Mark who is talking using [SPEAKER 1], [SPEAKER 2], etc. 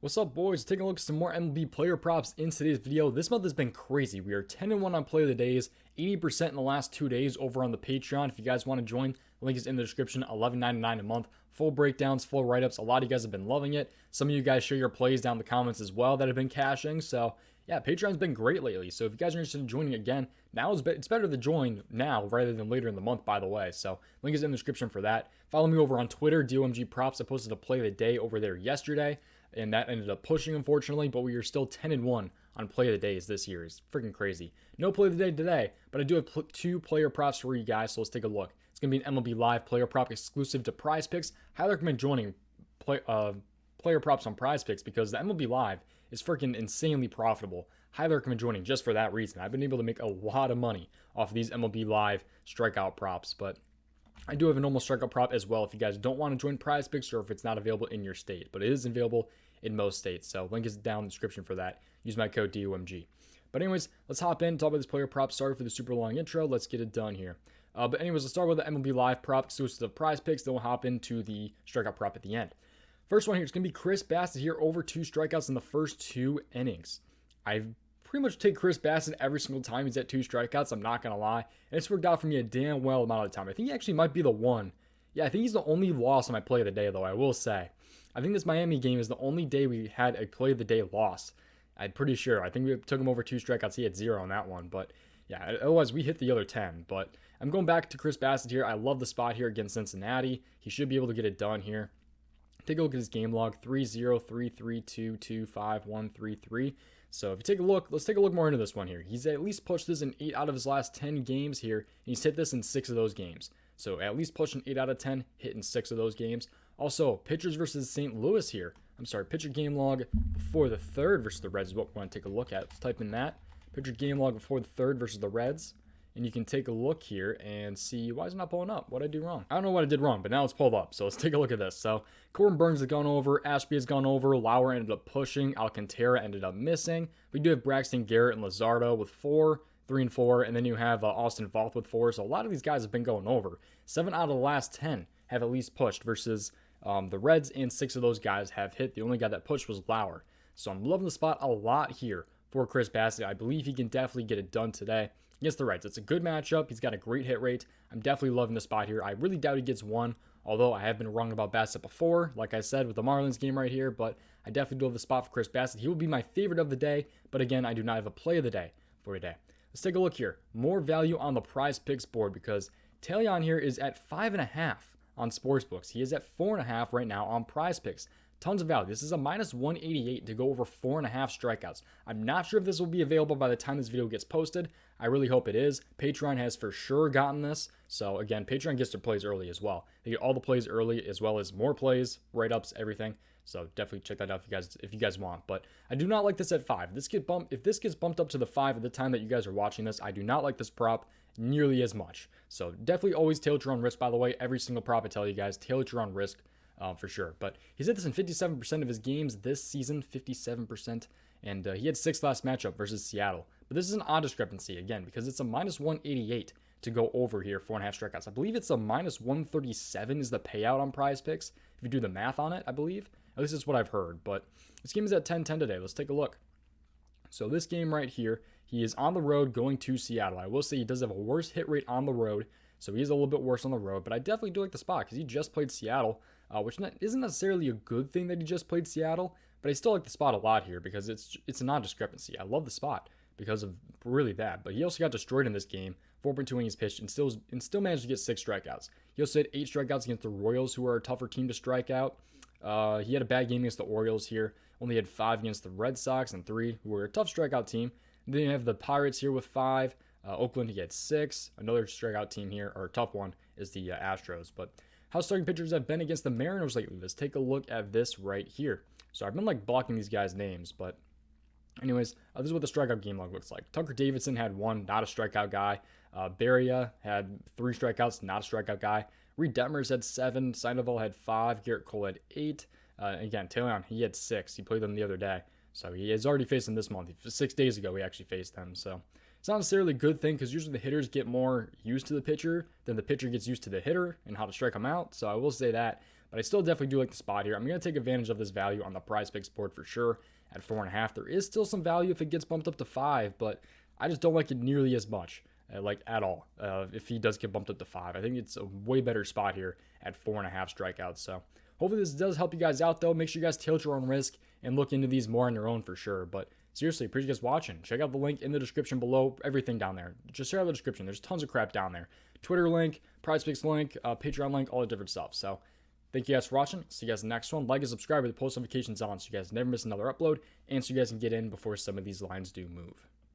[SPEAKER 1] What's up, boys? Taking a look at some more MLB player props in today's video. This month has been crazy. We are 10-1 on play of the days, 80% in the last 2 days over on the Patreon. If you guys want to join, the link is in the description. $11.99 a month, full breakdowns, full write-ups. A lot of you guys have been loving it. Some of you guys share your plays down in the comments as well that have been cashing. So yeah, Patreon's been great lately. So if you guys are interested in joining again, now it's better to join now rather than later in the month, by the way. So link is in the description for that. Follow me over on Twitter, DOMG Props. I posted a play of the day over there yesterday, and that ended up pushing, unfortunately, but we are still 10-1 on play of the days this year. It's freaking crazy. No play of the day today, but I do have two player props for you guys, so let's take a look. It's going to be an MLB Live player prop exclusive to Prize Picks. Highly recommend joining player props on Prize Picks because the MLB Live is freaking insanely profitable. Highly recommend joining just for that reason. I've been able to make a lot of money off of these MLB Live strikeout props, but I do have a normal strikeout prop as well if you guys don't want to join Prize Picks or if it's not available in your state, but it is available in most states. So link is down in the description for that. Use my code DOMG. But anyways, let's hop in, talk about this player prop. Sorry for the super long intro. Let's get it done here. But anyways, let's start with the MLB Live prop exclusive of Prize Picks. Then we'll hop into the strikeout prop at the end. First one here is going to be Chris Bassitt here, over 2 strikeouts in the first 2 innings. I've pretty much take Chris Bassitt every single time he's at 2 strikeouts. I'm not going to lie. And it's worked out for me a damn well amount of the time. I think he actually might be the one. Yeah, I think he's the only loss on my play of the day, though, I will say. I think this Miami game is the only day we had a play of the day loss. I'm pretty sure. I think we took him over 2 strikeouts. He had 0 on that one. But yeah, otherwise we hit the other 10. But I'm going back to Chris Bassitt here. I love the spot here against Cincinnati. He should be able to get it done here. Take a look at his game log, 3-0, 3-3, 2-2, 5-1, 3-3. So if you take a look, let's take a look more into this one here. He's at least pushed this in 8 out of his last 10 games here, and he's hit this in 6 of those games. So at least pushing 8 out of 10, hitting 6 of those games. Also, pitchers versus St. Louis here. Pitcher game log before the third versus the Reds is what we want to take a look at. Let's type in that. Pitcher game log before the third versus the Reds. And you can take a look here and see, why is it not pulling up? What did I do wrong? I don't know what I did wrong, but now it's pulled up. So let's take a look at this. So Corbin Burns has gone over. Ashby has gone over. Lauer ended up pushing. Alcantara ended up missing. We do have Braxton Garrett and Luzardo with 4, 3 and 4. And then you have Austin Voth with 4. So a lot of these guys have been going over. 7 out of the last 10 have at least pushed versus the Reds, and 6 of those guys have hit. The only guy that pushed was Lauer. So I'm loving the spot a lot here for Chris Bassitt. I believe he can definitely get it done today against the Reds. It's a good matchup. He's got a great hit rate. I'm definitely loving the spot here. I really doubt he gets 1, although I have been wrong about Bassitt before, like I said with the Marlins game right here, but I definitely do have the spot for Chris Bassitt. He will be my favorite of the day, but again, I do not have a play of the day for today. Let's take a look here. More value on the Prize Picks board because Taillon here is at 5.5 on Sportsbooks. He is at 4.5 right now on Prize Picks. Tons of value. This is a minus 188 to go over 4.5 strikeouts. I'm not sure if this will be available by the time this video gets posted. I really hope it is. Patreon has for sure gotten this. So again, Patreon gets their plays early as well. They get all the plays early as well as more plays, write-ups, everything. So definitely check that out if you guys want. But I do not like this at 5. If this gets bumped up to the 5 at the time that you guys are watching this, I do not like this prop nearly as much. So definitely always tail at your own risk, by the way. Every single prop I tell you guys, tail at your own risk. For sure. But he's hit this in 57% of his games this season, 57%. And he had 6 last matchup versus Seattle. But this is an odd discrepancy, again, because it's a minus 188 to go over here, 4.5 strikeouts. I believe it's a minus 137 is the payout on Prize Picks. If you do the math on it, I believe. At least that's what I've heard. But this game is at 10-10 today. Let's take a look. So this game right here, he is on the road going to Seattle. I will say he does have a worse hit rate on the road. So he's a little bit worse on the road. But I definitely do like the spot because he just played Seattle. Which isn't necessarily a good thing that he just played Seattle, but I still like the spot a lot here because it's a non-discrepancy. I love the spot because of really that. But he also got destroyed in this game, 4.2 innings pitched, and still managed to get 6 strikeouts. He also had 8 strikeouts against the Royals, who are a tougher team to strike out. He had a bad game against the Orioles here. Only had 5 against the Red Sox and 3, who were a tough strikeout team. And then you have the Pirates here with 5. Oakland, he had 6. Another strikeout team here, or a tough one, is the Astros. But how starting pitchers have been against the Mariners lately. Let's take a look at this right here. So I've been blocking these guys' names, but anyways, this is what the strikeout game log looks like. Tucker Davidson had 1, not a strikeout guy. Beria had 3 strikeouts, not a strikeout guy. Reed Detmers had 7. Sandoval had 5. Garrett Cole had 8. Again, Taillon, he had 6. He played them the other day. So he has already faced them this month. 6 days ago, he actually faced them. So it's not necessarily a good thing because usually the hitters get more used to the pitcher than the pitcher gets used to the hitter and how to strike them out. So I will say that. but I still definitely do like the spot here. I'm going to take advantage of this value on the prize picks board for sure at 4.5. There is still some value if it gets bumped up to 5, but I just don't like it nearly as much, like at all, if he does get bumped up to 5. I think it's a way better spot here at 4.5 strikeouts. So hopefully this does help you guys out, though. Make sure you guys tilt your own risk and look into these more on your own for sure. But seriously, appreciate you guys watching. Check out the link in the description below. Everything down there. Just check out the description. There's tons of crap down there. Twitter link, prizepicks link, Patreon link, all the different stuff. So thank you guys for watching. See you guys in the next one. Like and subscribe with the post notifications on so you guys never miss another upload and so you guys can get in before some of these lines do move.